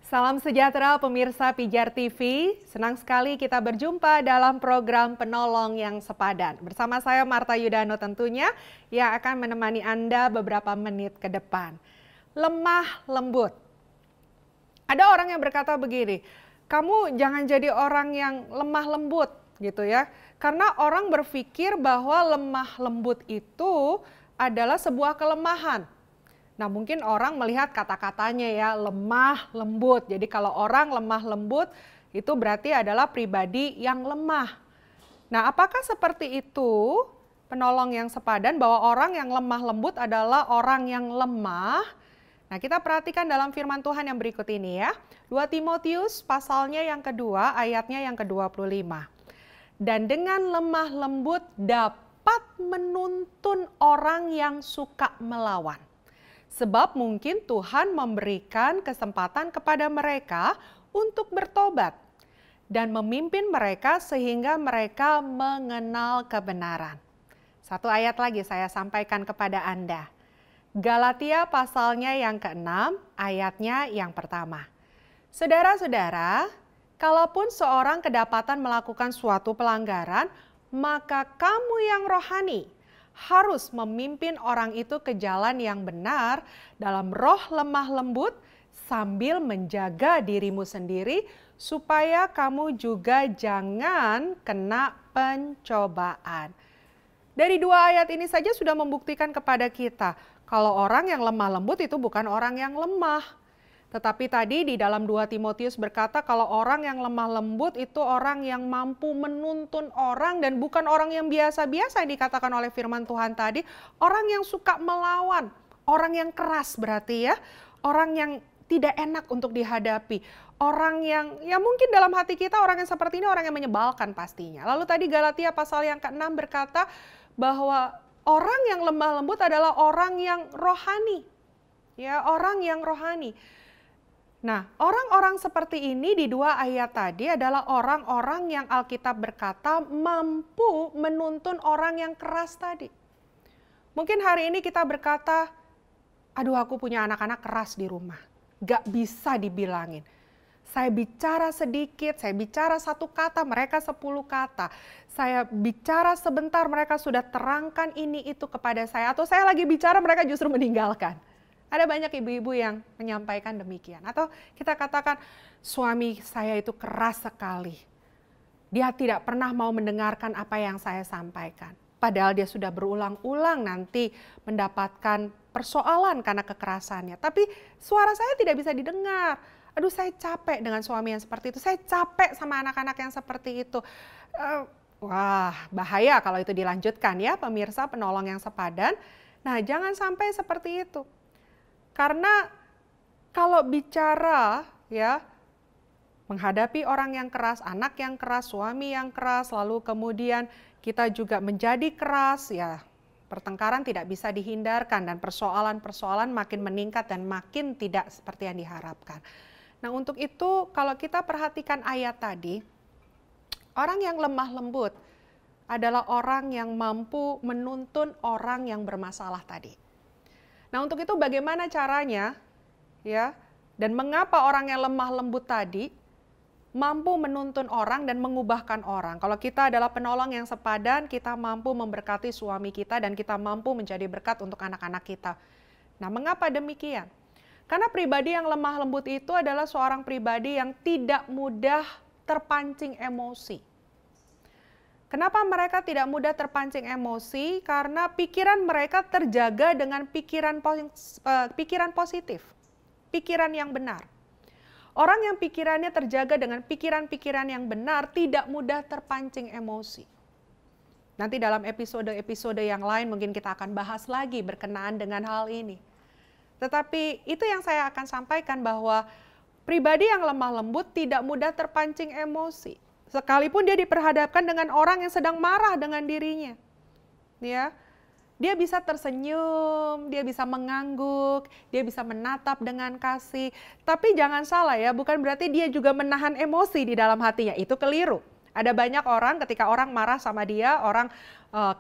Salam sejahtera pemirsa Pijar TV, senang sekali kita berjumpa dalam program Penolong yang Sepadan. Bersama saya Marta Yudano tentunya yang akan menemani Anda beberapa menit ke depan. Lemah lembut. Ada orang yang berkata begini, kamu jangan jadi orang yang lemah lembut gitu ya. Karena orang berpikir bahwa lemah lembut itu adalah sebuah kelemahan. Nah mungkin orang melihat kata-katanya ya lemah lembut. Jadi kalau orang lemah lembut itu berarti adalah pribadi yang lemah. Nah apakah seperti itu penolong yang sepadan bahwa orang yang lemah lembut adalah orang yang lemah? Nah kita perhatikan dalam firman Tuhan yang berikut ini ya. 2 Timotius pasalnya yang kedua ayatnya yang ke-25. Dan dengan lemah lembut dapat menuntun orang yang suka melawan. Sebab mungkin Tuhan memberikan kesempatan kepada mereka untuk bertobat dan memimpin mereka sehingga mereka mengenal kebenaran. Satu ayat lagi saya sampaikan kepada Anda. Galatia pasalnya yang ke-6, ayatnya yang pertama. Saudara-saudara, kalaupun seorang kedapatan melakukan suatu pelanggaran, maka kamu yang rohani harus memimpin orang itu ke jalan yang benar dalam roh lemah lembut sambil menjaga dirimu sendiri supaya kamu juga jangan kena pencobaan. Dari 2 ayat ini saja sudah membuktikan kepada kita kalau orang yang lemah lembut itu bukan orang yang lemah. Tetapi tadi di dalam 2 Timotius berkata kalau orang yang lemah lembut itu orang yang mampu menuntun orang dan bukan orang yang biasa-biasa yang dikatakan oleh firman Tuhan tadi. Orang yang suka melawan, orang yang keras berarti ya. Orang yang tidak enak untuk dihadapi. Orang yang ya mungkin dalam hati kita orang yang seperti ini orang yang menyebalkan pastinya. Lalu tadi Galatia pasal yang ke-6 berkata bahwa orang yang lemah lembut adalah orang yang rohani. Ya, orang yang rohani. Nah, orang-orang seperti ini di 2 ayat tadi adalah orang-orang yang Alkitab berkata mampu menuntun orang yang keras tadi. Mungkin hari ini kita berkata, aduh aku punya anak-anak keras di rumah. Gak bisa dibilangin. Saya bicara sedikit, saya bicara 1 kata, mereka 10 kata. Saya bicara sebentar, mereka sudah terangkan ini itu kepada saya. Atau saya lagi bicara, mereka justru meninggalkan. Ada banyak ibu-ibu yang menyampaikan demikian. Atau kita katakan suami saya itu keras sekali. Dia tidak pernah mau mendengarkan apa yang saya sampaikan. Padahal dia sudah berulang-ulang nanti mendapatkan persoalan karena kekerasannya. Tapi suara saya tidak bisa didengar. Aduh saya capek dengan suami yang seperti itu. Saya capek sama anak-anak yang seperti itu. Wah bahaya kalau itu dilanjutkan ya pemirsa penolong yang sepadan. Nah jangan sampai seperti itu. Karena kalau bicara ya menghadapi orang yang keras, anak yang keras, suami yang keras, lalu kemudian kita juga menjadi keras ya pertengkaran tidak bisa dihindarkan dan persoalan-persoalan makin meningkat dan makin tidak seperti yang diharapkan. Nah untuk itu kalau kita perhatikan ayat tadi, orang yang lemah lembut adalah orang yang mampu menuntun orang yang bermasalah tadi. Nah untuk itu bagaimana caranya ya dan mengapa orang yang lemah lembut tadi mampu menuntun orang dan mengubahkan orang. Kalau kita adalah penolong yang sepadan, kita mampu memberkati suami kita dan kita mampu menjadi berkat untuk anak-anak kita. Nah mengapa demikian? Karena pribadi yang lemah lembut itu adalah seorang pribadi yang tidak mudah terpancing emosi. Kenapa mereka tidak mudah terpancing emosi? Karena pikiran mereka terjaga dengan pikiran positif, pikiran yang benar. Orang yang pikirannya terjaga dengan pikiran-pikiran yang benar tidak mudah terpancing emosi. Nanti dalam episode-episode yang lain mungkin kita akan bahas lagi berkenaan dengan hal ini. Tetapi itu yang saya akan sampaikan bahwa pribadi yang lemah lembut tidak mudah terpancing emosi. Sekalipun dia diperhadapkan dengan orang yang sedang marah dengan dirinya. Ya, dia bisa tersenyum, dia bisa mengangguk, dia bisa menatap dengan kasih. Tapi jangan salah ya, bukan berarti dia juga menahan emosi di dalam hatinya. Itu keliru. Ada banyak orang ketika orang marah sama dia, orang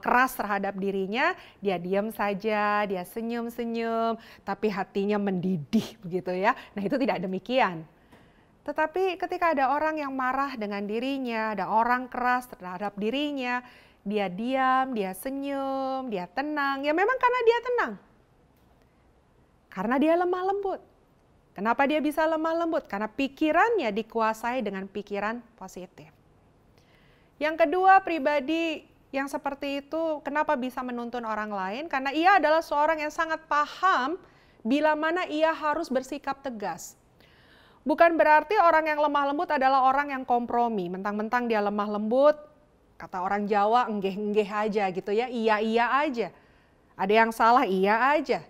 keras terhadap dirinya, dia diam saja, dia senyum-senyum, tapi hatinya mendidih begitu ya. Nah itu tidak demikian. Tetapi ketika ada orang yang marah dengan dirinya, ada orang keras terhadap dirinya, dia diam, dia senyum, dia tenang. Ya memang karena dia tenang. Karena dia lemah lembut. Kenapa dia bisa lemah lembut? Karena pikirannya dikuasai dengan pikiran positif. Yang kedua, pribadi yang seperti itu kenapa bisa menuntun orang lain? Karena ia adalah seorang yang sangat paham bila mana ia harus bersikap tegas. Bukan berarti orang yang lemah lembut adalah orang yang kompromi. Mentang-mentang dia lemah lembut, kata orang Jawa, enggeh-enggeh aja gitu ya, iya-iya aja. Ada yang salah, iya aja.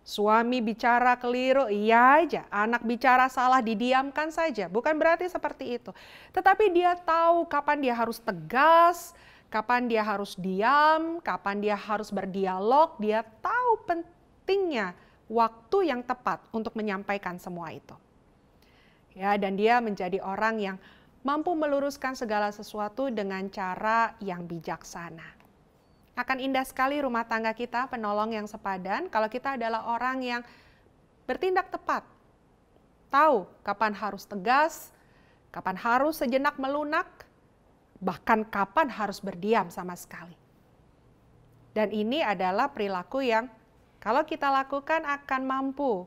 Suami bicara keliru, iya aja. Anak bicara salah, didiamkan saja. Bukan berarti seperti itu. Tetapi dia tahu kapan dia harus tegas, kapan dia harus diam, kapan dia harus berdialog. Dia tahu pentingnya waktu yang tepat untuk menyampaikan semua itu. Ya, dan dia menjadi orang yang mampu meluruskan segala sesuatu dengan cara yang bijaksana. Akan indah sekali rumah tangga kita, penolong yang sepadan, kalau kita adalah orang yang bertindak tepat. Tahu kapan harus tegas, kapan harus sejenak melunak, bahkan kapan harus berdiam sama sekali. Dan ini adalah perilaku yang kalau kita lakukan akan mampu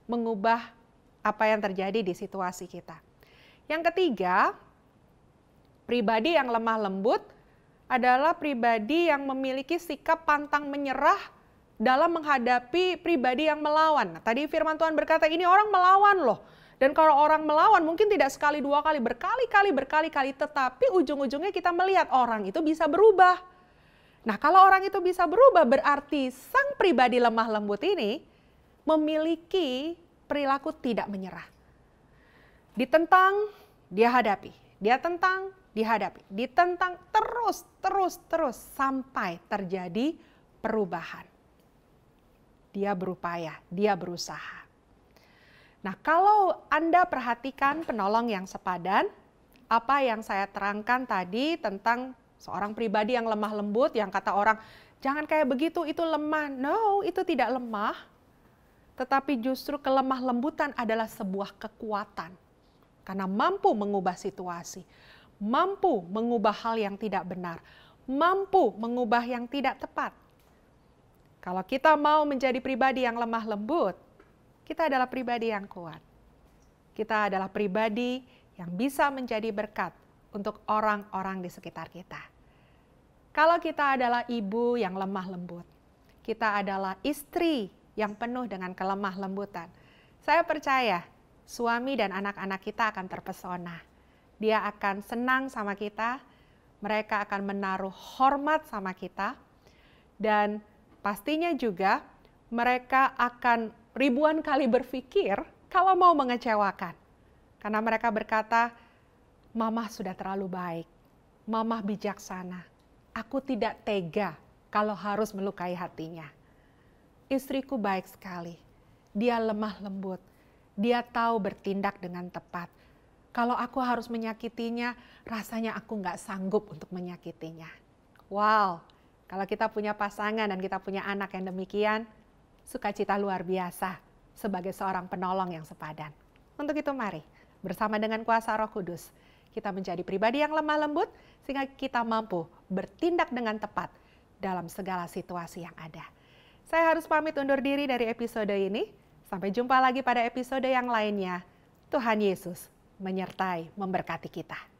mengubah apa yang terjadi di situasi kita. Yang ketiga, pribadi yang lemah lembut adalah pribadi yang memiliki sikap pantang menyerah dalam menghadapi pribadi yang melawan. Nah, tadi firman Tuhan berkata ini orang melawan loh. Dan kalau orang melawan mungkin tidak sekali dua kali, berkali-kali, tetapi ujung-ujungnya kita melihat orang itu bisa berubah. Nah, kalau orang itu bisa berubah berarti sang pribadi lemah lembut ini memiliki perilaku tidak menyerah. Ditentang, dia hadapi. Dia tentang, dihadapi. Ditentang terus sampai terjadi perubahan. Dia berupaya, dia berusaha. Nah, kalau Anda perhatikan penolong yang sepadan, apa yang saya terangkan tadi tentang seorang pribadi yang lemah lembut, yang kata orang, jangan kayak begitu, itu lemah. No, itu tidak lemah. Tetapi justru kelemah lembutan adalah sebuah kekuatan. Karena mampu mengubah situasi. Mampu mengubah hal yang tidak benar, mampu mengubah yang tidak tepat. Kalau kita mau menjadi pribadi yang lemah lembut, kita adalah pribadi yang kuat. Kita adalah pribadi yang bisa menjadi berkat untuk orang-orang di sekitar kita. Kalau kita adalah ibu yang lemah lembut, kita adalah istri yang penuh dengan kelemah lembutan. Saya percaya suami dan anak-anak kita akan terpesona. Dia akan senang sama kita, mereka akan menaruh hormat sama kita, dan pastinya juga mereka akan ribuan kali berpikir kalau mau mengecewakan. Karena mereka berkata, Mama sudah terlalu baik, Mama bijaksana, aku tidak tega kalau harus melukai hatinya. Istriku baik sekali, dia lemah lembut, dia tahu bertindak dengan tepat. Kalau aku harus menyakitinya, rasanya aku nggak sanggup untuk menyakitinya. Wow, kalau kita punya pasangan dan kita punya anak yang demikian, sukacita luar biasa sebagai seorang penolong yang sepadan. Untuk itu mari, bersama dengan kuasa Roh Kudus, kita menjadi pribadi yang lemah lembut sehingga kita mampu bertindak dengan tepat dalam segala situasi yang ada. Saya harus pamit undur diri dari episode ini. Sampai jumpa lagi pada episode yang lainnya. Tuhan Yesus menyertai, memberkati kita.